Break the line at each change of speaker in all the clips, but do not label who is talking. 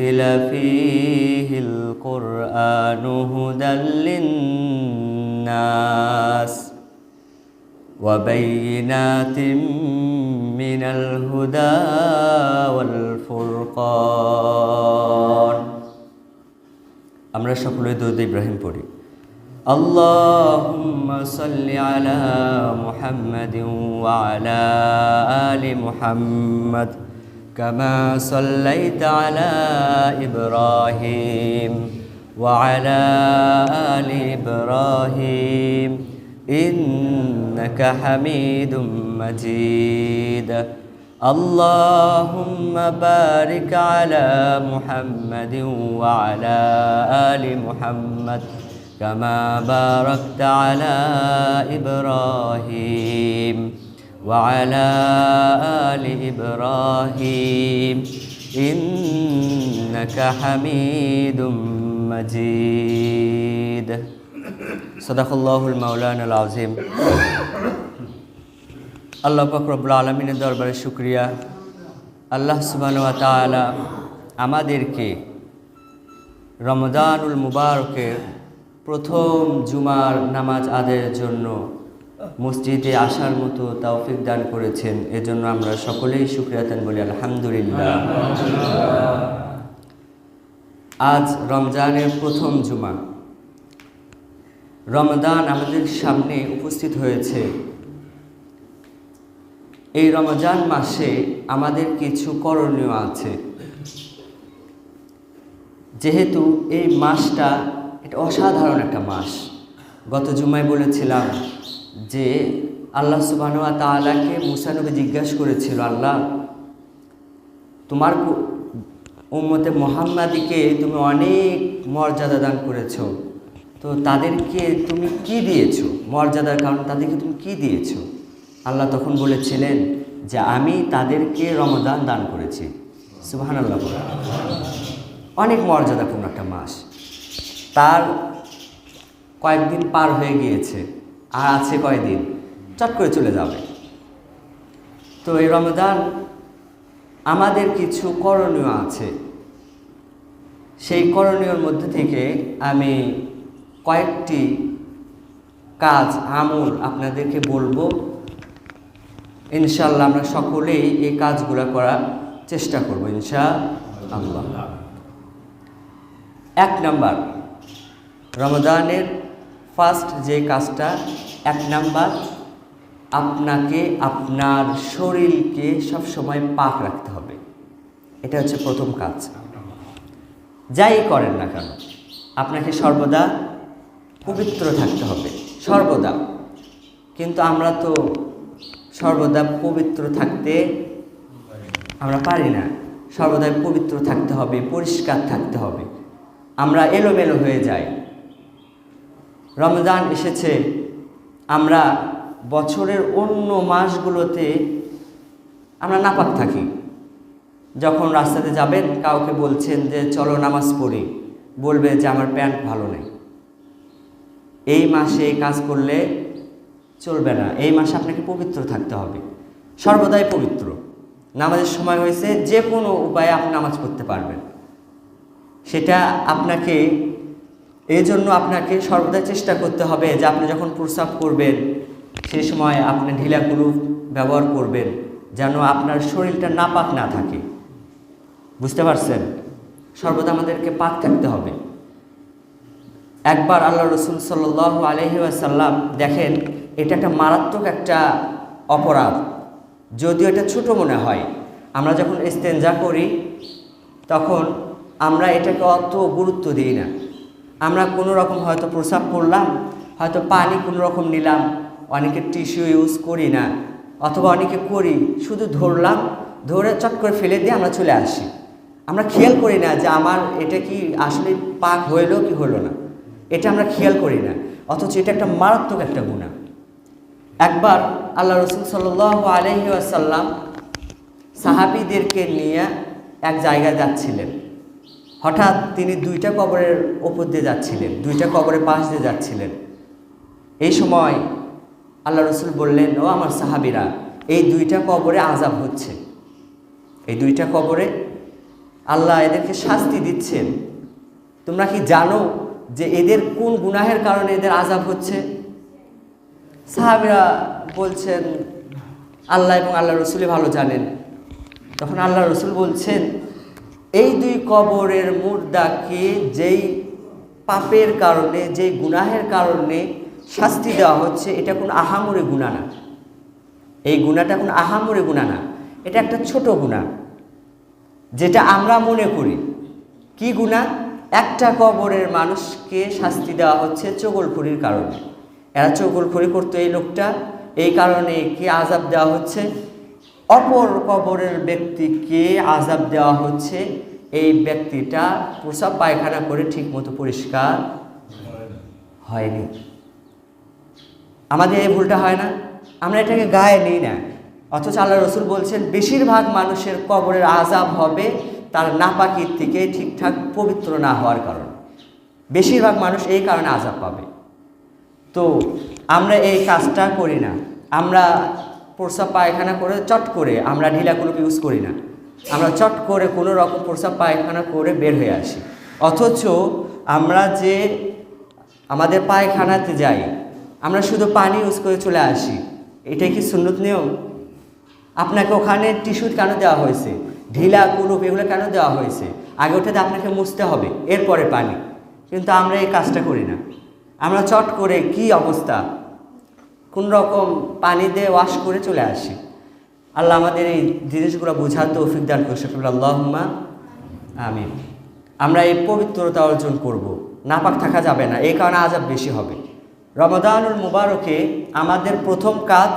أنزل فيه القرآن هدى للناس وبينات من الهدى والفرقان আমরা সকলে দরুদ ইব্রাহিম পড়ি اللهم صل على محمد وعلى آل محمد كما صليت على إبراهيم وعلى آل إبراهيم إنك حميد مجيد اللهم بارك على محمد وعلى آل محمد كما باركت على إبراهيم وعلى آل إبراهيم إنك حميد مجيد صدق الله المولانا العظيم আল্লাহ পাক রব্বুল আলামিনের দরবারে শুকরিয়া আল্লাহ সুবহানাহু ওয়া তাআলা আমাদেরকে রমজানুল মুবারকের প্রথম জুমার নামাজ আদায়ের জন্য মসজিদে আসার মতো তৌফিক দান করেছেন এজন্য আমরা সকলেই শুকরিয়াতান বলি আলহামদুলিল্লাহ। আজ রমজানের প্রথম জুমা, রমজান আমাদের সামনে উপস্থিত হয়েছে। এই রমজান মাসে আমাদের কিছু করণীয় আছে, যেহেতু এই মাসটা এটা অসাধারণ একটা মাস। গত জুমায় বলেছিলাম যে আল্লাহ সুবহানাহু ওয়া তাআলাকে মুসা নবী জিজ্ঞাসা করেছিল, আল্লাহ তোমার উম্মতে মুহাম্মাদীকে তুমি অনেক মর্যাদা দান করেছো, তো তাদেরকে তুমি কি দিয়েছো? মর্যাদার কারণ তাদেরকে তুমি কি দিয়েছো? আল্লাহ তখন বলেছিলেন যে আমি তাদেরকে রমজান দান করেছি। সুবহানাল্লাহ। অনেক মর্যাদাপূর্ণ একটা মাস। তার কয়েকদিন পার হয়ে গিয়েছে, আর আছে কয়েকদিন, চট করে চলে যাবে। তো এই রমজান আমাদের কিছু করণীয় আছে, সেই করণীয়র মধ্যে থেকে আমি কয়েকটি কাজ আমল আপনাদেরকে বলবো। ইনশাআল্লাহ আমরা সকলেই এই কাজগুলো করার চেষ্টা করব ইনশাআল্লাহ। 1 নাম্বার, রমজানের ফার্স্ট যে কাজটা, 1 নাম্বার, আপনাকে আপনার শরীরকে সবসময় পাক রাখতে হবে। এটা হচ্ছে প্রথম কাজ। যাই করেন না কেন আপনাকে সর্বদা পবিত্র থাকতে হবে, সর্বদা। কিন্তু আমরা তো সর্বদা পবিত্র থাকতে আমরা পারি না। সর্বদাই পবিত্র থাকতে হবে, পরিষ্কার থাকতে হবে। আমরা এলোমেলো হয়ে যাই। রমজান এসেছে, আমরা বছরের অন্য মাসগুলোতে আমরা নাপাক থাকি। যখন রাস্তাতে যাবেন, কাউকে বলছেন যে চলো নামাজ পড়ি, বলবে যে আমার প্যান্ট ভালো নেই। এই মাসে এই কাজ করলে চলবে না। এই মাসে আপনাকে পবিত্র থাকতে হবে, সর্বদাই পবিত্র। নামাজের সময় হয়েছে, যে কোনো উপায়ে আপনি নামাজ পড়তে পারবেন। সেটা আপনাকে, এই জন্য আপনাকে সর্বদাই চেষ্টা করতে হবে যে আপনি যখন প্রস্রাব করবেন সেই সময় আপনি ঢিলা কুলুপ ব্যবহার করবেন, যেন আপনার শরীরটা নাপাক না থাকে। বুঝতে পারছেন? সর্বদা আমাদেরকে পাক থাকতে হবে। একবার আল্লাহ রসুল সাল্লাল্লাহু আলাইহি ওয়াসাল্লাম, দেখেন এটা একটা মারাত্মক একটা অপরাধ, যদিও এটা ছোট মনে হয়। আমরা যখন ইস্তেঞ্জা করি তখন আমরা এটাকে অত গুরুত্ব দিই না। আমরা কোনো রকম হয়তো প্রস্রাব করলাম, হয়তো পানি কোনো রকম নিলাম, অনেকে টিস্যু ইউজ করি না, অথবা অনেকে করি, শুধু ধরলাম, ধরে চট করে ফেলে দিয়ে আমরা চলে আসি। আমরা খেয়াল করি না যে আমার এটা কি আসলে পাক হইলো কি হলো না, এটা আমরা খেয়াল করি না। অথচ এটা একটা মারাত্মক একটা গুনাহ। একবার আল্লাহ রসুল সাল্লাল্লাহু আলাইহি ওয়াসাল্লাম সাহাবীদেরকে নিয়ে এক জায়গায় যাচ্ছিলেন। হঠাৎ তিনি 2টা কবরের ওপর দিয়ে যাচ্ছিলেন, 2টা কবরের পাশ দিয়ে যাচ্ছিলেন। এই সময় আল্লাহ রসুল বললেন, ও আমার সাহাবীরা, এই 2টা কবরে আযাব হচ্ছে, এই 2টা কবরে আল্লাহ এদেরকে শাস্তি দিচ্ছেন। তোমরা কি জানো যে এদের কোন গুনাহের কারণে এদের আযাব হচ্ছে? সাহাবীরা বলছেন আল্লাহ এবং আল্লাহ রসুলই ভালো জানেন। তখন আল্লাহ রসুল বলছেন, এই দুই কবরের মুর্দাকে যেই পাপের কারণে, যেই গুনাহের কারণে শাস্তি দেওয়া হচ্ছে, এটা কোনো আহামরি গুনাহ না। এই গুনাহটা কোনো আহামরি গুনাহ না, এটা একটা ছোট গুনাহ, যেটা আমরা মনে করি। কি গুনাহ? একটা কবরের মানুষকে শাস্তি দেওয়া হচ্ছে চগলখড়ির কারণে। এরা চগলখড়ি করতো এই লোকটা, এই কারণে কি আযাব দেওয়া হচ্ছে? অপর কবরের ব্যক্তিকে আযাব দেওয়া হচ্ছে, এই ব্যক্তিটা প্রসাব পায়খানা করে ঠিকমতো পরিষ্কার হয়নি। আমাদের এই ভুলটা হয় না? আমরা এটাকে গায়ে নিই না, অথচ আল্লাহ রসুল বলছেন বেশিরভাগ মানুষের কবরের আযাব হবে তার নাপাকির থেকে ঠিকঠাক পবিত্র না হওয়ার কারণে। বেশিরভাগ মানুষ এই কারণে আযাব পাবে। তো আমরা এই কাজটা করি না। আমরা প্রসাব পায়খানা করে চট করে আমরা ঢিলা কোনো ইউজ করি না, আমরা চট করে কোনো রকম প্রসাব পায়খানা করে বের হয়ে আসি। অথচ আমরা যে আমাদের পায়খানাতে যাই, আমরা শুধু পানি ইউজ করে চলে আসি। এটাই কি সুন্নত নিয়ম? আপনাকে ওখানে টিস্যু কেন দেওয়া হয়েছে, ঢিলা কুলুপ এগুলো কেন দেওয়া হয়েছে? আগে ওটাতে আপনাকে মুছতে হবে, এরপরে পানি। কিন্তু আমরা এই কাজটা করি না। আমরা চট করে কি অবস্থা, কোন রকম পানি দিয়ে ওয়াশ করে চলে আসি। আল্লাহ আমাদের এই জিনিসগুলো বোঝার তৌফিক দান করুন। আল্লাহুম্মা আমিন। আমরা এই পবিত্রতা অর্জন করব, নাপাক থাকা যাবে না, এই কারণে আযাব বেশি হবে। রমাদানুল মুবারকে আমাদের প্রথম কাজ,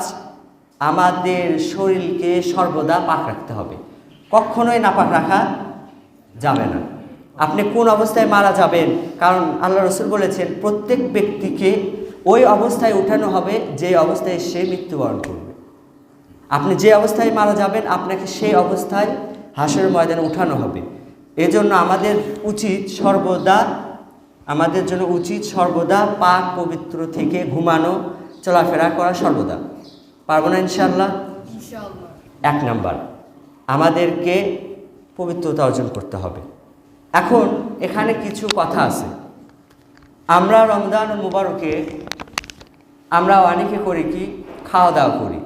আমাদের শরীরকে সর্বদা পাক রাখতে হবে, কখনোই নাপাক রাখা যাবে না। আপনি কোন অবস্থায় মারা যাবেন, কারণ আল্লাহ রসুল বলেছেন প্রত্যেক ব্যক্তিকে ওই অবস্থায় উঠানো হবে যে অবস্থায় সে মৃত্যুবরণ করবে। আপনি যে অবস্থায় মারা যাবেন আপনাকে সেই অবস্থায় হাসরের ময়দানে উঠানো হবে। এজন্য আমাদের জন্য উচিত সর্বদা পাক পবিত্র থেকে ঘুমানো, চলাফেরা করা সর্বদা। পারবো না ইনশাআল্লাহ? এক নাম্বার, আমাদেরকে পবিত্রতা অর্জন করতে হবে। এখন এখানে কিছু কথা আছে। আমরা রমজান মুবারকে আমরা অনেকে করি কি, খাওয়া দাওয়া করি,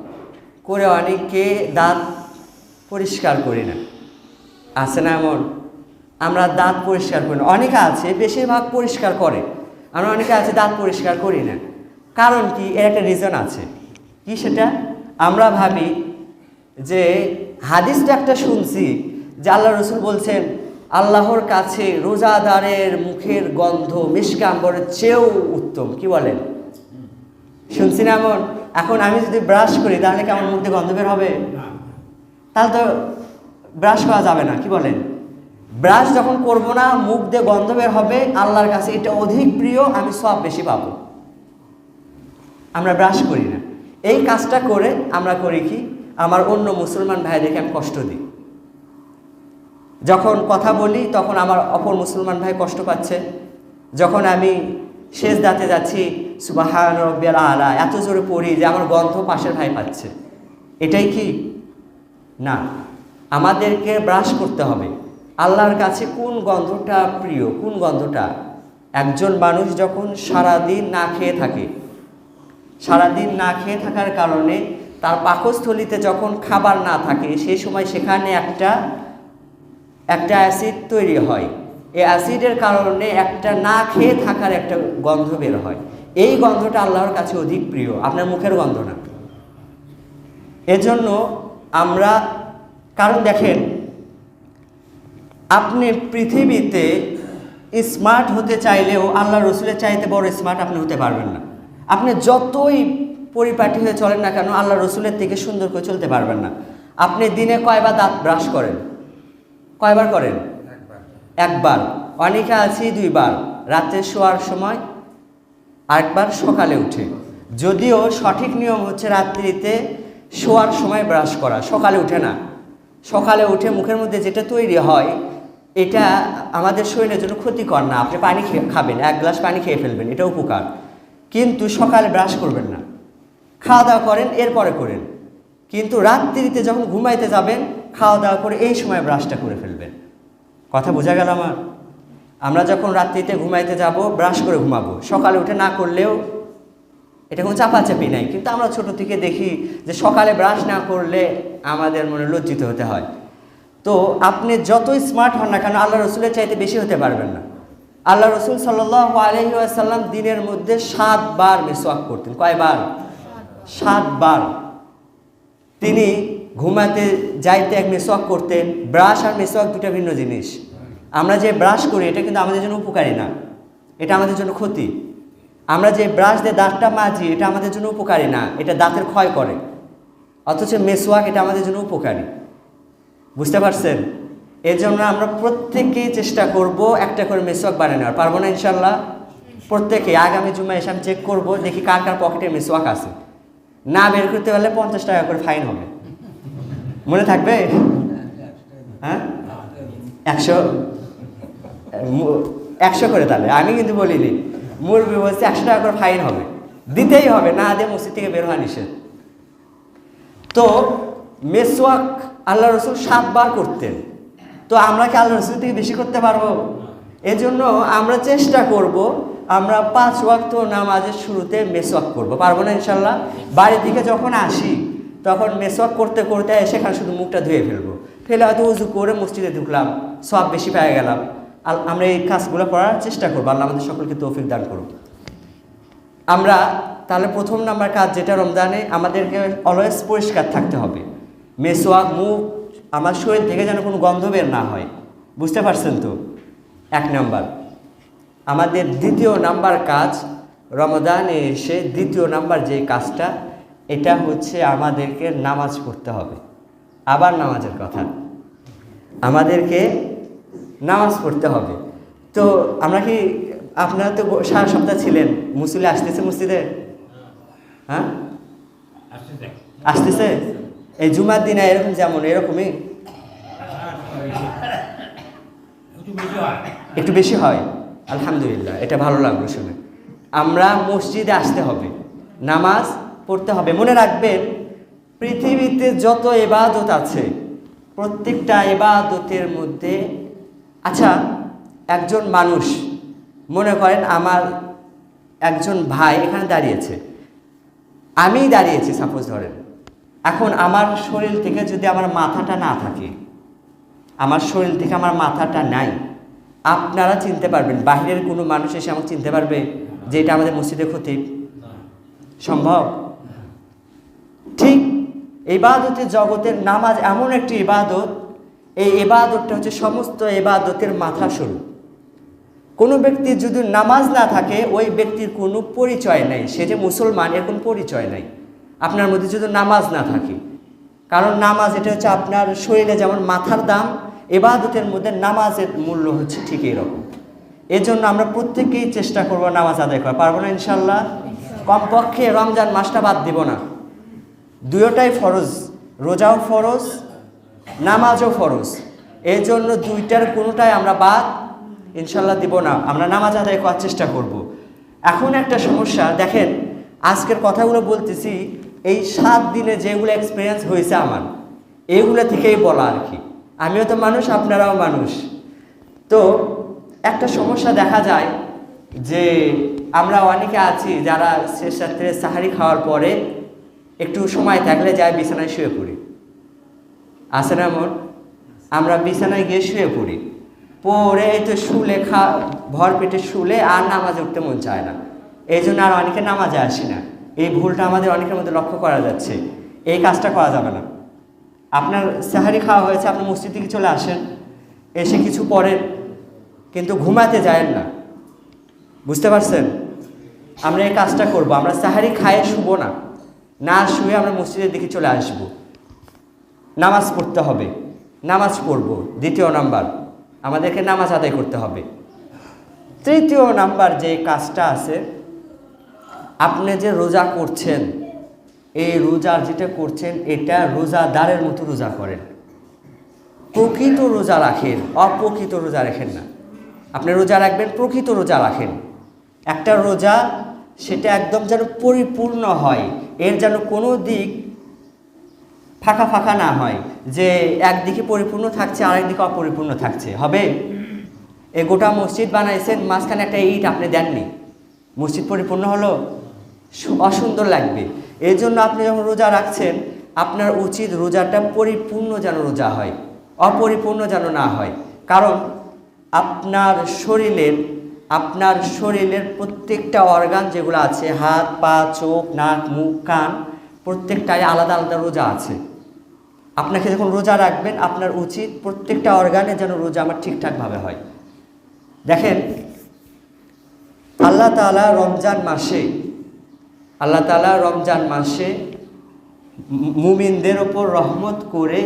করে অনেকে দাঁত পরিষ্কার করি না, আছে না এমন? আমরা দাঁত পরিষ্কার করি না। অনেকে আছে বেশিরভাগ পরিষ্কার করে, আমরা অনেকে আছে দাঁত পরিষ্কার করি না। কারণ কি? এর একটা রিজন আছে। কি সেটা? আমরা ভাবি যে হাদিসটা একটা শুনছি যে আল্লাহ রসুল বলছেন আল্লাহর কাছে রোজাদারের মুখের গন্ধ মিশকে আম্বরের চেয়েও উত্তম। কি বলেন? শুনছি না এমন? এখন আমি যদি ব্রাশ করি তাহলে কি আমার মুখ দিয়ে গন্ধ বের হবে? তাহলে তো ব্রাশ করা যাবে না। কি বলেন? ব্রাশ যখন করব না, মুখ দিয়ে গন্ধ বের হবে, আল্লাহর কাছে এটা অধিক প্রিয়, আমি সওয়াব বেশি পাবো। আমরা ব্রাশ করি না। এই কাজটা করে আমরা করি কি, আমার অন্য মুসলমান ভাইদেরকে আমি কষ্ট দিই। যখন কথা বলি তখন আমার অপর মুসলমান ভাই কষ্ট পাচ্ছে। যখন আমি সেজদাতে যাচ্ছি সুবহান রাব্বিয়াল আলা এত জোরে পড়ি যে আমার গন্ধ পাশের ভাই পাচ্ছে। এটাই কি? না, আমাদেরকে ব্রাশ করতে হবে। আল্লাহর কাছে কোন গন্ধটা প্রিয়, কোন গন্ধটা? একজন মানুষ যখন সারাদিন না খেয়ে থাকে, সারাদিন না খেয়ে থাকার কারণে তার পাকস্থলিতে যখন খাবার না থাকে, সেই সময় সেখানে একটা অ্যাসিড তৈরি হয়। এই অ্যাসিডের কারণে একটা না খেয়ে থাকার একটা গন্ধ বের হয়। এই গন্ধটা আল্লাহর কাছে অধিক প্রিয়, আপনার মুখের গন্ধ না। এজন্য আমরা, কারণ দেখেন, আপনি পৃথিবীতে স্মার্ট হতে চাইলেও আল্লাহ রসুলের চাইতে বড় স্মার্ট আপনি হতে পারবেন না। আপনি যতই পরিপাটি হয়ে চলেন না কেন, আল্লাহ রসুলের থেকে সুন্দর করে চলতে পারবেন না। আপনি দিনে কয়বার দাঁত ব্রাশ করেন? কয়বার করেন? একবার। অনেকে আছে 2 বার, রাতে শোয়ার সময়, আরেকবার সকালে উঠে। যদিও সঠিক নিয়ম হচ্ছে রাত্রিতে শোয়ার সময় ব্রাশ করা, সকালে উঠে না। সকালে উঠে মুখের মধ্যে যেটা তৈরি হয় এটা আমাদের শরীরের জন্য ক্ষতিকর না। আপনি পানি খাবেন, 1 গ্লাস পানি খেয়ে ফেলবেন, এটা উপকার। কিন্তু সকালে ব্রাশ করবেন না, খাওয়া দাওয়া করেন এরপরে করেন। কিন্তু রাত্রিতে যখন ঘুমাইতে যাবেন, খাওয়া দাওয়া করে এই সময় ব্রাশটা করে ফেলবেন। কথা বোঝা গেল আমার? আমরা যখন রাত্রিতে ঘুমাইতে যাব ব্রাশ করে ঘুমাবো, সকালে উঠে না করলেও এটা কোনো চাপাচাপি নাই, কিন্তু আমরা ছোট থেকে দেখি যে সকালে ব্রাশ না করলে আমাদের মনে লজ্জিত হতে হয়। তো আপনি যতই স্মার্ট হন না কেন আল্লাহ রসুলের চাইতে বেশি হতে পারবেন না। আল্লাহ রসুল সাল্লাল্লাহু আলাইহি ওয়াসাল্লাম দিনের মধ্যে 7 বার মিসওয়াক করতেন। কয়বার? 7 বার। তিনি ঘুমাতে যাইতে এক মিসওয়াক করতেন। ব্রাশ আর মিসওয়াক দুটো ভিন্ন জিনিস। আমরা যে ব্রাশ করি এটা কিন্তু আমাদের জন্য উপকারী না, এটা আমাদের জন্য ক্ষতি। আমরা যে ব্রাশ দিয়ে দাঁতটা মাজি এটা আমাদের জন্য উপকারী না, এটা দাঁতের ক্ষয় করে। অথচ মিসওয়াক এটা আমাদের জন্য উপকারী। বুঝতে পারছেন? এর জন্য আমরা প্রত্যেকেই চেষ্টা করব একটা করে মিসওয়াক বানিয়ে নেওয়ার। পারবো না ইনশাল্লাহ? প্রত্যেকে আগামী জুমায় এসে আমি চেক করবো, দেখি কার কার পকেটে মিসওয়াক আছে। না বের করতে পারলে 50 টাকা করে ফাইন হবে। মনে থাকবে? হ্যাঁ, 100 করে। তাহলে আমি কিন্তু বলিনি, মুরবি বলছে 100 টাকা করে ফাইন হবে, দিতেই হবে, না দিয়ে মসজিদ থেকে বের হওয়া নিষেধ। তো মিসওয়াক আল্লাহ রসুল 7 বার করতেন। তো আমরা কি আল্লাহ রসুল থেকে বেশি করতে পারবো? এজন্য আমরা চেষ্টা করব আমরা 5 ওয়াক্ত নামাজের শুরুতে মিসওয়াক করব। পারবো না ইনশাল্লাহ? বাড়ি থেকে যখন আসি তখন মিসওয়াক করতে করতে সেখানে শুধু মুখটা ধুয়ে ফেলে হয়তো উজু করে মসজিদে ঢুকলাম, সব বেশি পেয়ে গেলাম। আমরা এই কাজগুলো করার চেষ্টা করবো। আল্লাহ আমাদের সকলকে তৌফিক দান করুন। আমরা তাহলে প্রথম নাম্বার কাজ যেটা, রমজানে আমাদেরকে অলওয়েজ পরিষ্কার থাকতে হবে। মিসওয়াক, মুখ, আমার শরীর থেকে যেন কোনো গন্ধ বের না হয়। বুঝতে পারছেন তো? 1 নাম্বার। আমাদের 2য় নাম্বার কাজ, রমজানে এসে 2য় নাম্বার যে কাজটা, এটা হচ্ছে আমাদেরকে নামাজ পড়তে হবে। আবার নামাজের কথা, আমাদেরকে নামাজ পড়তে হবে। তো আমরা কি, আপনারা তো সারা সপ্তাহ ছিলেন, মুসল্লি আসতেছে মসজিদে? হ্যাঁ, আসতেছে। এই জুমার দিনে এরকম যেমন এরকমই একটু বেশি হয়। আলহামদুলিল্লাহ, এটা ভালো লাগলো শুনে। আমরা মসজিদে আসতে হবে, নামাজ পড়তে হবে। মনে রাখবেন, পৃথিবীতে যত ইবাদত আছে প্রত্যেকটা ইবাদতের মধ্যে, আচ্ছা একজন মানুষ, মনে করেন আমার একজন ভাই এখানে দাঁড়িয়েছে, আমি দাঁড়িয়েছি সাপোজ ধরেন। এখন আমার শরীর থেকে যদি আমার মাথাটা না থাকে, আমার শরীর থেকে আমার মাথাটা নাই, আপনারা চিনতে পারবেন? বাহিরের কোনো মানুষ এসে আমাকে চিনতে পারবে যে এটা আমাদের মসজিদের খতিব? সম্ভব? ঠিক ইবাদতের জগতের নামাজ এমন একটি ইবাদত, এই ইবাদতটা হচ্ছে সমস্ত ইবাদতের মাথা শুরু। কোনো ব্যক্তির যদি নামাজ না থাকে ওই ব্যক্তির কোনো পরিচয় নেই, সে যে মুসলমান এর কোনো পরিচয় নেই আপনার মধ্যে যদি নামাজ না থাকে। কারণ নামাজ এটা হচ্ছে আপনার শরীরে যেমন মাথার দাম, ইবাদতের মধ্যে নামাজের মূল্য হচ্ছে ঠিক এইরকম। এই জন্য আমরা প্রত্যেকেই চেষ্টা করব নামাজ আদায় করা। পারবো না ইনশাল্লাহ? কমপক্ষে রমজান মাসটা বাদ দিব না। দুয়োটাই ফরজ, রোজাও ফরজ, নামাজও ফরজ। এই জন্য দুইটার কোনোটাই আমরা বাদ ইনশাল্লাহ দিব না। আমরা নামাজ আদায় করার চেষ্টা করব। এখন একটা সমস্যা দেখেন, আজকের কথাগুলো বলতেছি এই 7 দিনে যেগুলো এক্সপিরিয়েন্স হয়েছে আমার, এইগুলো থেকেই বলা আর কি। আমিও তো মানুষ, আপনারাও মানুষ। তো একটা সমস্যা দেখা যায় যে আমরা অনেকে আছি যারা শেষ রাত্রে সাহারি খাওয়ার পরে একটু সময় থাকলে যায় বিছানায় শুয়ে পড়ি। আছে না এমন? আমরা বিছানায় গিয়ে শুয়ে পড়ি, পরে এই তো শুলে ভর পেটে শুলে আর নামাজে উঠতে মন চায় না। এই জন্য আর অনেকে নামাজে আসি না। এই ভুলটা আমাদের অনেকের মধ্যে লক্ষ্য করা যাচ্ছে। এই কাজটা করা যাবে না। আপনার সাহারি খাওয়া হয়েছে, আপনি মসজিদ থেকে চলে আসেন, এসে কিছু পড়েন, কিন্তু ঘুমাতে যায়েন না। বুঝতে পারছেন? আমরা এই কাজটা করব। আমরা সাহারি খায়ে শুবো না, না শুয়ে আমরা মসজিদের দিকে চলে আসব। নামাজ পড়তে হবে, নামাজ পড়ব। 2য় নাম্বার, আমাদেরকে নামাজ আদায় করতে হবে। 3য় নাম্বার যে কাজটা আছে, আপনি যে রোজা করছেন, এই রোজা যেটা করছেন এটা রোজাদারের মতো রোজা করেন। প্রকৃত রোজা রাখেন, অপ্রকৃত রোজা রাখেন না। আপনি রোজা রাখবেন, প্রকৃত রোজা রাখেন। একটা রোজা সেটা একদম যেন পরিপূর্ণ হয়, এর যেন কোনো দিক ফাঁকা ফাঁকা না হয়, যে একদিকে পরিপূর্ণ থাকছে আরেকদিকে অপরিপূর্ণ থাকছে, হবে? এ গোটা মসজিদ বানাইছেন, মাঝখানে একটা ইট আপনি দেননি, মসজিদ পরিপূর্ণ হলো? অসুন্দর লাগবে। এই জন্য আপনি যখন রোজা রাখছেন, আপনার উচিত রোজাটা পরিপূর্ণ যেন রোজা হয়, অপরিপূর্ণ যেন না হয়। কারণ আপনার শরীরের প্রত্যেকটা অর্গান যেগুলো আছে, হাত পা চোখ নাক মুখ কান, প্রত্যেকটাই আলাদা আলাদা রোজা আছে। আপনাকে যখন রোজা রাখবেন, আপনার উচিত প্রত্যেকটা অর্গানে যেন রোজা আমার ঠিকঠাকভাবে হয়। দেখেন, আল্লাহ তাআলা রমজান মাসে মুমিনদের ওপর রহমত করে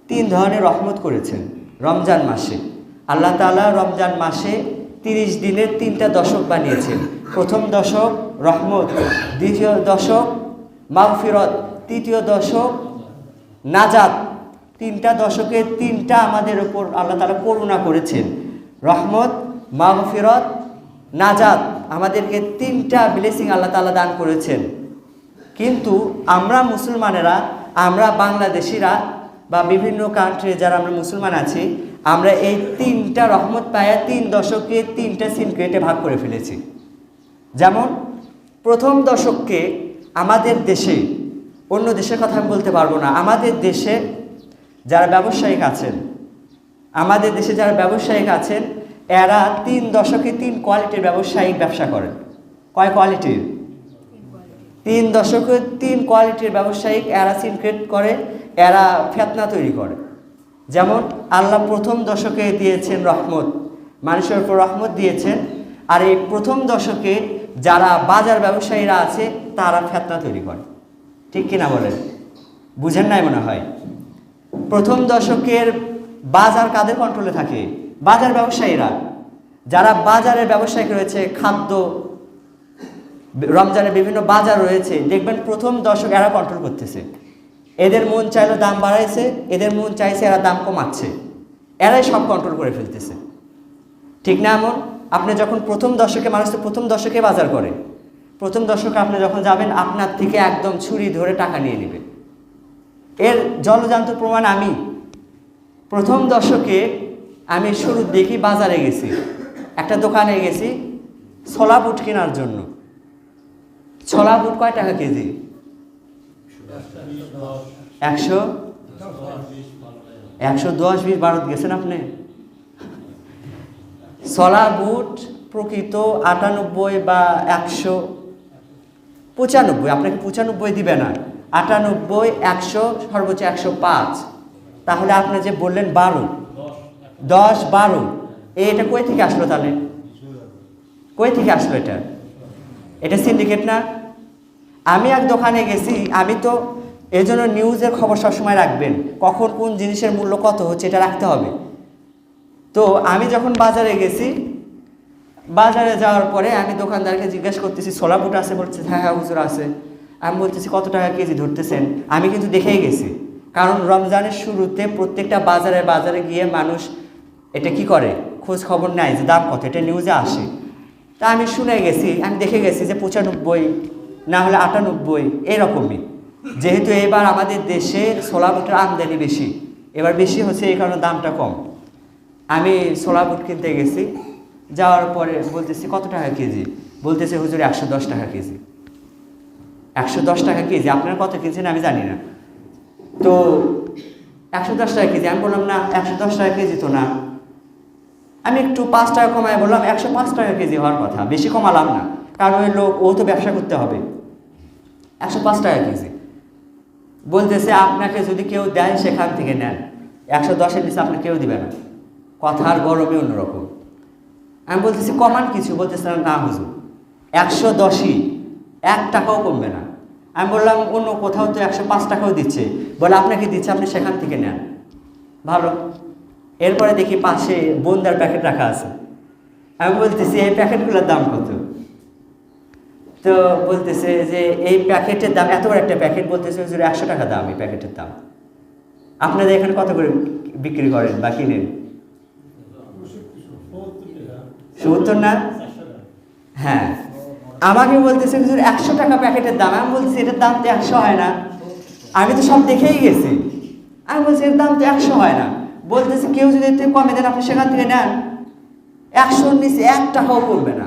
3 ধরনের রহমত করেছেন। রমজান মাসে আল্লাহ তাআলা রমজান মাসে 30 দিনের 3টা দশক বানিয়েছেন। প্রথম দশক রহমত, দ্বিতীয় দশক মাগফিরত, তৃতীয় দশক নাজাত। 3টা দশকে 3টা আমাদের উপর আল্লাহ তাআলা করুণা করেছেন। রহমত, মাগফিরত, নাজাত, আমাদেরকে 3টা ব্লেসিং আল্লাহ তাআলা দান করেছেন। কিন্তু আমরা মুসলমানেরা, আমরা বাংলাদেশিরা বা বিভিন্ন কান্ট্রি যারা আমরা মুসলমান আছি, আমরা এই 3টা রহমত পায়া 3 দশকে 3টা সিনক্রেটে ভাগ করে ফেলেছি। যেমন প্রথম দশককে আমাদের দেশে, অন্য দেশের কথা আমি বলতে পারবো না, আমাদের দেশে যারা ব্যবসায়িক আছেন, এরা 3 দশকে 3 কোয়ালিটির ব্যবসায়িক ব্যবসা করেন। কয় কোয়ালিটির? 3 দশকে 3 কোয়ালিটির ব্যবসায়িক এরা সিনক্রেট করে, এরা ফিতনা তৈরি করে। যেমন আল্লাহ প্রথম দশকে দিয়েছেন রহমত, মানুষের উপর রহমত দিয়েছেন। আর এই প্রথম দশকে যারা বাজার ব্যবসায়ীরা আছে, তারা ফিতনা তৈরি করে। ঠিক কিনা বলেন? বুঝেন নাই মনে হয়। প্রথম দশকের বাজার কাদের কন্ট্রোলে থাকে? বাজার ব্যবসায়ীরা। যারা বাজারের ব্যবসায়িক রয়েছে, খাদ্য, রমজানের বিভিন্ন বাজার রয়েছে, দেখবেন প্রথম দশক এরা কন্ট্রোল করতেছে। এদের মন চাইলো দাম বাড়াইছে, এদের মন চাইছে এরা দাম কমাচ্ছে, এরাই সব কন্ট্রোল করে ফেলতেছে। ঠিক না? এমন আপনি যখন প্রথম দশকে, মানুষ তো প্রথম দশকে বাজার করে, প্রথম দশকে আপনি যখন যাবেন, আপনার থেকে একদম ছুরি ধরে টাকা নিয়ে নেবে। এর জলজান্ত প্রমাণ আমি। প্রথম দশকে আমি শুরুর দিকে বাজারে গেছি, একটা দোকানে গেছি ছোলা বুট কেনার জন্য। ছোলা বুট কয় টাকা কেজি? 110, 20 ভারত গেছেন আপনি? ছোলা বুট প্রকৃত 98 বা 195, আপনাকে 95 দিবে না, 98, 100, সর্বোচ্চ 105। তাহলে আপনি যে বললেন 10, 12, এটা কই থেকে আসলো? তাহলে কই থেকে আসলো? এটা সিন্ডিকেট না? আমি এক দোকানে গেছি, আমি তো এই জন্য নিউজের খবর সবসময় রাখবেন, কখন কোন জিনিসের মূল্য কত হচ্ছে এটা রাখতে হবে। তো আমি যখন বাজারে গেছি, বাজারে যাওয়ার পরে আমি দোকানদারকে জিজ্ঞেস করতেছি ছোলা বুট আছে? বলছে হ্যাঁ হ্যাঁ হুজুর আছে। আমি বলতেছি কত টাকা কেজি ধরতেছেন? আমি কিন্তু দেখেই গেছি, কারণ রমজানের শুরুতে প্রত্যেকটা বাজারে গিয়ে মানুষ এটা কি করে, খোঁজ খবর নেয় যে দাম কত, এটা নিউজে আসে। তা আমি শুনে গেছি, আমি দেখে গেছি যে 95, না হলে 98, এরকমই। যেহেতু এবার আমাদের দেশে ছোলা বুটের আমদানি বেশি, এবার বেশি হচ্ছে, এই কারণে দামটা কম। আমি ছোলা বুট কিনতে গেছি, যাওয়ার পরে বলতেছি কত টাকা কেজি? বলতেছে হুজুর 110 টাকা কেজি। 110 টাকা কেজি? আপনার কত কিনছেন আমি জানি না। তো 110 টাকা কেজি। আমি বললাম না, 110 টাকা কেজি তো না। আমি একটু 5 টাকা কমায় বললাম 105 টাকা কেজি হওয়ার কথা, বেশি কমালাম না, কারণ ওই লোক, ও তো ব্যবসা করতে হবে। 105 টাকা কেজি। বলতেছে আপনাকে যদি কেউ দেয় সেখান থেকে নেন, 110-এর নিচে আপনাকে কেউ দিবে না। কথার গরমে অন্যরকম। আমি বলতেছি কমান কিছু? বলতেছে না হুজুর, 110ই, 1 টাকাও কমবে না। আমি বললাম অন্য কোথাও তো 105 টাকাও দিচ্ছে। বলে আপনাকে দিচ্ছে, আপনি সেখান থেকে নেন। ভালো। এরপরে দেখি পাশে বোন্দার প্যাকেট রাখা আছে। আমি বলতেছি এই প্যাকেটগুলোর দাম কত? তো বলতেছে যে এই প্যাকেটের দাম, এত বড় একটা প্যাকেট, বলতেছে হুজুর 100 টাকা দাম এই প্যাকেটের দাম। আপনাদের এখানে কত করে বিক্রি করেন বা কিনেন? 70 না? হ্যাঁ। আমাকে বলতেছে হুজুর 100 টাকা প্যাকেটের দাম। আমি বলতেছি এটার দাম তো 100 হয় না। আমি তো সব দেখেই গেছি। আমি বলছি এর দাম তো 100 হয় না। বলতেছে কেউ যদি একটু কমে দেন আপনি সেখান থেকে নেন, 100-র নিচে 1 টাকাও করবে না।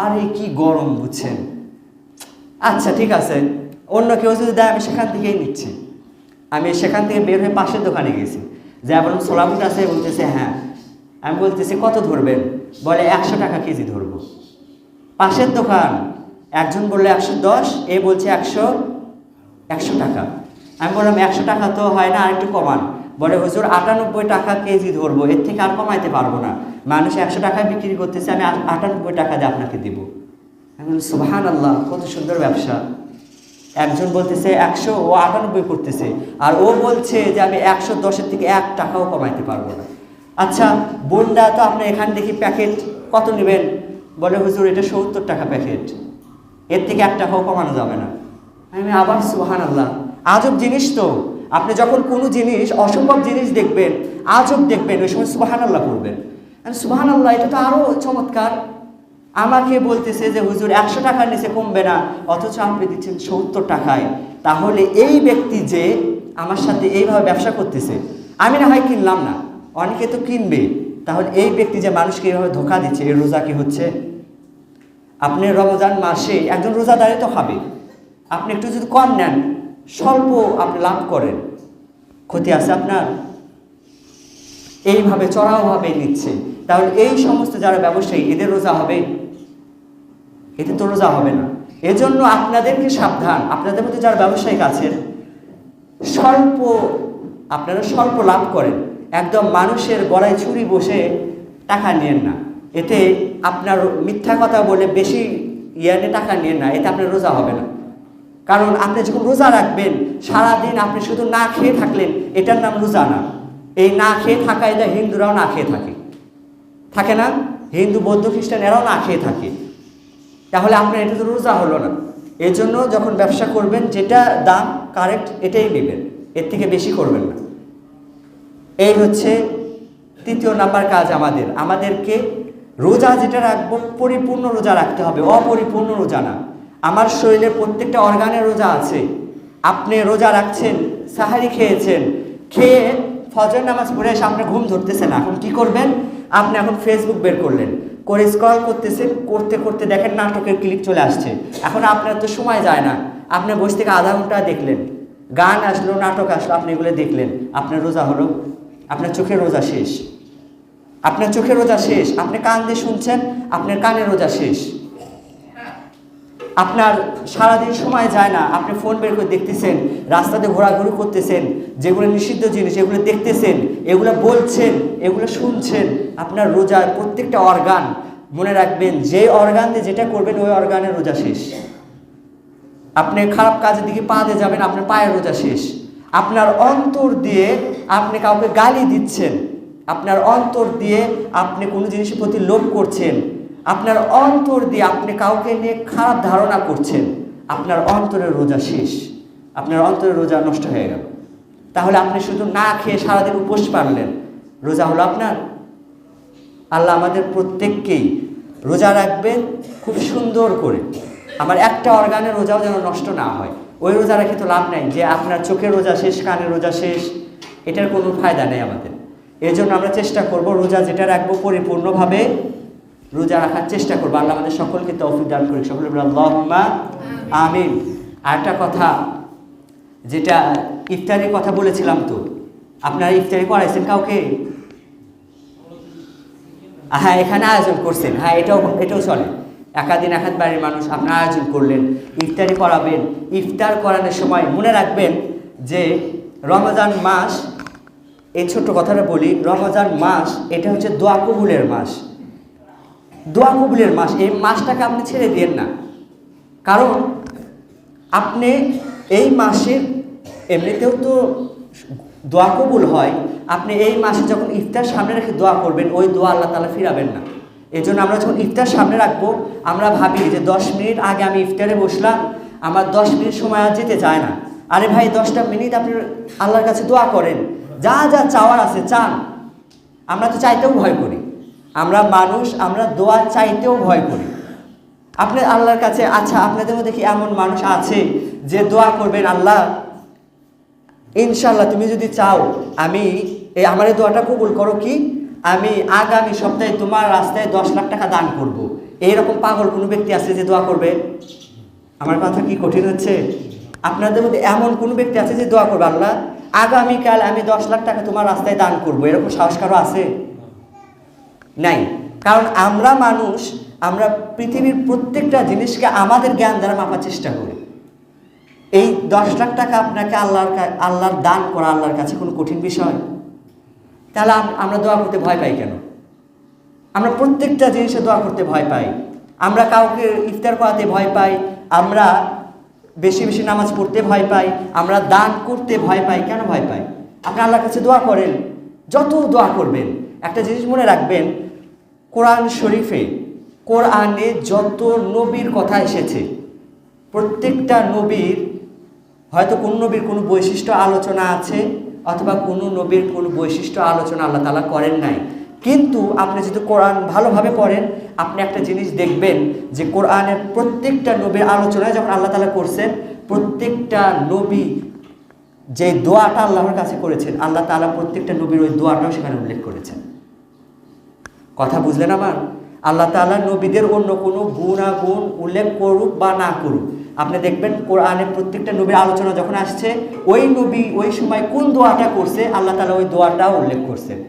আরে কি গরম বুঝছেন। আচ্ছা ঠিক আছে, অন্য কেউ যদি দেয় আমি সেখান থেকেই নিচ্ছি। আমি সেখান থেকে বের হয়ে পাশের দোকানে গেছি, যা বলুন ছোলা বুট আছে, বলতেছে হ্যাঁ। আমি বলতেছি কত ধরবেন, বলে 100 টাকা কেজি ধরবো। পাশের দোকান, একজন বললো 110, এ বলছে 100 টাকা। আমি বললাম 100 টাকা তো হয় না, আর একটু কমান। বলে হুজুর 98 টাকা কেজি ধরবো, এর থেকে আর কমাইতে পারবো না। মানুষ 100 টাকায় বিক্রি করতেছে, আমি 98 টাকা দিয়ে আপনাকে দিব। আমি বলি সুবহানাল্লাহ, কত সুন্দর ব্যবসা। একজন বলতেছে 100, ও 98 করতেছে, আর ও বলছে যে আমি 110-এর থেকে 1 টাকাও কমাইতে পারবো না। আচ্ছা বোনরা, তো আপনি এখান দেখি প্যাকেট কত নেবেন? বলে হুজুর এটা 70 টাকা প্যাকেট, এর থেকে 1 টাকাও কমানো যাবে না। আমি আবার সুবহানাল্লাহ, আজব জিনিস তো। আপনি যখন কোনো জিনিস, অসম্ভব জিনিস দেখবেন, আজব দেখবেন, ওই সময় সুবহানাল্লাহ করবেন। সুবহানাল্লাহ, এটা তো আরও চমৎকার। আমাকে বলতেছে যে হুজুর 100 টাকার নিচে কমবে না, অথচ আপনি দিচ্ছেন 70 টাকায়। তাহলে এই ব্যক্তি যে আমার সাথে এইভাবে ব্যবসা করতেছে, আমি না হয় কিনলাম না, অনেকে তো কিনবে, তাহলে এই ব্যক্তি যে মানুষকে এইভাবে ধোঁকা দিচ্ছে, এই রোজা কি হচ্ছে? আপনি রমজান মাসে একজন রোজাদারে তো খাবে, আপনি একটু যদি কম নেন, স্বল্প আপনি লাভ করেন, ক্ষতি আছে আপনার? এইভাবে চড়াওভাবে নিচ্ছে, তাহলে এই সমস্ত যারা ব্যবসায়ী, এদের রোজা হবে? এতে তো রোজা হবে না। এজন্য আপনাদেরকে সাবধান, আপনাদের মধ্যে যারা ব্যবসায়িক আছেন, আপনারা স্বল্প লাভ করেন, একদম মানুষের গলায় ছুরি বসে টাকা নিয়েন না। এতে আপনার মিথ্যা কথা বলে বেশি ইয়ানে টাকা নিয়েন না, এতে আপনার রোজা হবে না। কারণ আপনি যখন রোজা রাখবেন, সারাদিন আপনি শুধু না খেয়ে থাকলেন, এটার নাম রোজা না। এই না খেয়ে থাকা, এটা হিন্দুরাও না খেয়ে থাকে না? হিন্দু, বৌদ্ধ, খ্রিস্টান এরাও না খেয়ে থাকে। তাহলে আপনার এটা তো রোজা হলো না। এই জন্য যখন ব্যবসা করবেন, যেটা দাম কারেক্ট এটাই নেবেন, এর থেকে বেশি করবেন না। এই হচ্ছে 3 নাম্বার কাজ আমাদেরকে রোজা যেটা রাখবো, পরিপূর্ণ রোজা রাখতে হবে, অপরিপূর্ণ রোজা না। আমার শরীরের প্রত্যেকটা অর্গানের রোজা আছে। আপনি রোজা রাখছেন, সাহারি খেয়েছেন, খেয়ে ফজর নামাজ পড়ে এসে আপনার ঘুম ধরতেছে না, এখন কি করবেন? আপনি এখন ফেসবুক বের করলেন, করে স্ক্রল করতেছেন, করতে করতে দেখেন নাটকের ক্লিপ চলে আসছে। এখন আপনার তো সময় যায় না, আপনি বসে থেকে আধা ঘন্টা দেখলেন, গান আসলো, নাটক আসলো, আপনি এগুলো দেখলেন, আপনার রোজা হলো? আপনার চোখের রোজা শেষ। আপনার চোখের রোজা শেষ। আপনি কান দিয়ে শুনছেন, আপনার কানের রোজা শেষ। আপনার সারাদিন সময় যায় না, আপনি ফোন বের করে দেখতেছেন, রাস্তাতে ঘোরাঘুরি করতেছেন, যেগুলো নিষিদ্ধ জিনিস এগুলো দেখতেছেন, এগুলো বলছেন, এগুলো শুনছেন। আপনার রোজার প্রত্যেকটা অর্গান, মনে রাখবেন, যে অর্গান দিয়ে যেটা করবেন ওই অর্গানের রোজা শেষ। আপনি খারাপ কাজের দিকে পা দিয়ে যাবেন, আপনার পায়ের রোজা শেষ। আপনার অন্তর দিয়ে আপনি কাউকে গালি দিচ্ছেন, আপনার অন্তর দিয়ে আপনি কোনো জিনিসের প্রতি লোভ করছেন, আপনার অন্তর দিয়ে আপনি কাউকে নিয়ে খারাপ ধারণা করছেন, আপনার অন্তরের রোজা শেষ। আপনার অন্তরের রোজা নষ্ট হয়ে গেল। তাহলে আপনি শুধু না খেয়ে সারাদিন উপোস পারলেন, রোজা হলো আপনার? আল্লাহ আমাদের প্রত্যেককেই রোজা রাখবেন খুব সুন্দর করে। আমার একটা অর্গানের রোজাও যেন নষ্ট না হয়। ওই রোজা রাখি তো লাভ নাই যে আপনার চোখের রোজা শেষ, কানের রোজা শেষ, এটার কোনো ফায়দা নেই আমাদের। এই জন্য আমরা চেষ্টা করব রোজা যেটা রাখবো পরিপূর্ণভাবে রোজা রাখার চেষ্টা করবো। আল্লাহ আমাদের সকলকে তৌফিক দান করি, সকলে বলি আল্লাহুম্মা আমিন। আরেকটা কথা, যেটা ইফতারির কথা বলেছিলাম, তো আপনারা ইফতারি করাইছেন কাউকে? হ্যাঁ, এখানে আয়োজন করছেন, হ্যাঁ এটাও চলে। একাদিন একাধ বাড়ির মানুষ আপনারা আয়োজন করলেন, ইফতারি করাবেন। ইফতার করানোর সময় মনে রাখবেন যে রমজান মাস, এই ছোট্ট কথাটা বলি, রমজান মাস এটা হচ্ছে দোয়া কবুলের মাস। দোয়া কবুলের মাস, এই মাসটাকে আপনি ছেড়ে দিয়েন না। কারণ আপনি এই মাসে এমনিতেও তো দোয়া কবুল হয়, আপনি এই মাসে যখন ইফতার সামনে রেখে দোয়া করবেন, ওই দোয়া আল্লাহ তাআলা ফিরাবেন না। এই জন্য আমরা যখন ইফতার সামনে রাখবো, আমরা ভাবি যে 10 মিনিট আগে আমি ইফতারে বসলাম, আমার 10 মিনিট সময় আর যেতে চায় না। আরে ভাই, 10টা মিনিট আপনি আল্লাহর কাছে দোয়া করেন, যা যা চাওয়ার আছে চান। আমরা তো চাইতেও ভয় করি, আমরা মানুষ, আমরা দোয়া চাইতেও ভয় করি। আপনি আল্লাহর কাছে, আচ্ছা আপনাদের মধ্যে কি এমন মানুষ আছে যে দোয়া করবেন, আল্লাহ ইনশাআল্লাহ তুমি যদি চাও আমি আমার এই দোয়াটা কবুল করো কি, আমি আগামী সপ্তাহে তোমার রাস্তায় 10 লাখ টাকা দান করব। এইরকম পাগল কোনো ব্যক্তি আছে যে দোয়া করবে? আমার কথা কি কঠিন হচ্ছে? আপনাদের মধ্যে এমন কোনো ব্যক্তি আছে যে দোয়া করবে আল্লাহ আগামীকাল আমি 10 লাখ টাকা তোমার রাস্তায় দান করব, এরকম সাহস কারো আছে? নাই। কারণ আমরা মানুষ, আমরা পৃথিবীর প্রত্যেকটা জিনিসকে আমাদের জ্ঞান দ্বারা মাপার চেষ্টা করি। এই 10 লাখ টাকা আপনাকে আল্লাহর দান করা আল্লাহর কাছে কোনো কঠিন বিষয়? তাহলে আমরা দোয়া করতে ভয় পাই কেন? আমরা প্রত্যেকটা জিনিসে দোয়া করতে ভয় পাই। আমরা কাউকে ইফতার করাতে ভয় পাই, আমরা বেশি বেশি নামাজ পড়তে ভয় পাই, আমরা দান করতে ভয় পাই। কেন ভয় পাই? আপনি আল্লাহর কাছে দোয়া করেন, যত দোয়া করবেন। একটা জিনিস মনে রাখবেন, কোরআন শরীফে, কোরআনে যত নবীর কথা এসেছে, প্রত্যেকটা নবীর হয়তো কোন নবীর কোনো বৈশিষ্ট্য আলোচনা আছে, অথবা কোনো নবীর কোনো বৈশিষ্ট্য আলোচনা আল্লাহ তাআলা করেন নাই। কিন্তু আপনি যদি কোরআন ভালোভাবে পড়েন, আপনি একটা জিনিস দেখবেন যে কোরআনের প্রত্যেকটা নবীর আলোচনায় যখন আল্লাহ তাআলা করছেন, প্রত্যেকটা নবী যে দোয়াটা আল্লাহর কাছে করেছেন, আল্লাহ তাআলা প্রত্যেকটা নবীর ওই দোয়াটাও সেখানে উল্লেখ করেছেন। কথা বুঝলেন আমার? আল্লাহ তাআলা নবীদের অন্য কোনো গুণাগুণ উল্লেখ করুক বা না করুক, আপনি দেখবেন কোরআনের প্রত্যেকটা নবীর আলোচনা যখন আসছে, ওই নবী ওই সময় কোন দোয়াটা করছে আল্লাহ তাআলা ওই দোয়াটাও উল্লেখ করছেন।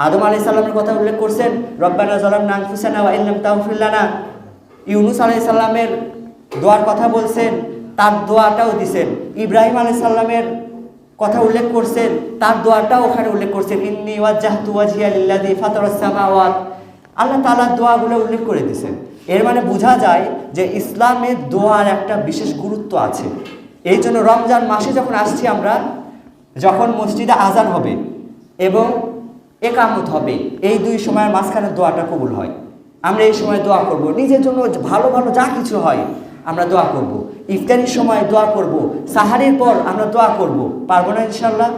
আদম আলাইহিস সালামের কথা উল্লেখ করছেন, রব্বানা যালামনা আনফুসানা ওয়া ইল্লাম তাগফির লানা। ইউনূস আলাইহিস সালামের দোয়ার কথা বলছেন, তার দোয়াটাও দিছেন। ইব্রাহিম আলাইহিস সালামের কথা উল্লেখ করছেন, তার দোয়াটাও ওখানে উল্লেখ করছেন, ইন্নী ওয়াজ্জাহতু ওয়াজহিয়া লিল্লাযী ফাতারাস সামাওয়াত। আল্লাহ তাআলার দোয়াগুলো উল্লেখ করে দিয়েছেন। এর মানে বোঝা যায় যে ইসলামের দোয়ার একটা বিশেষ গুরুত্ব আছে। এই জন্য রমজান মাসে যখন আসছি আমরা, যখন মসজিদে আজান হবে এবং একামত হবে, এই দুই সময়ের মাঝখানে দোয়াটা কবুল হয়। আমরা এই সময় দোয়া করব, নিজের জন্য ভালো ভালো যা কিছু হয় আমরা দোয়া করব। ইফতারির সময় দোয়া করব, সাহারির পর আমরা দোয়া করব। পারবো না ইনশাআল্লাহ?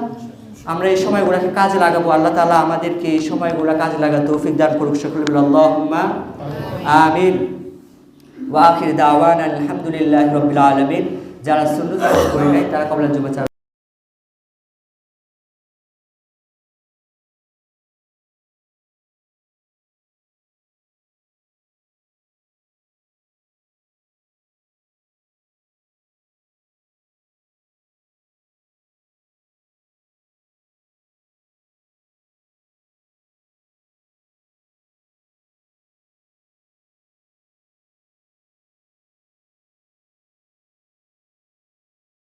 আমরা এই সময়গুলোকে কাজে লাগাবো। আল্লাহ তাআলা আমাদেরকে এই সময়গুলো কাজে লাগার তৌফিক দান করুক। সকলে বলি আল্লাহুম্মা আমিন। ওয়া আখির দাওয়ানা আলহামদুলিল্লাহি রাব্বিল আলামিন। যারা সুন্নাত করে নাই তারা কবুল জুমা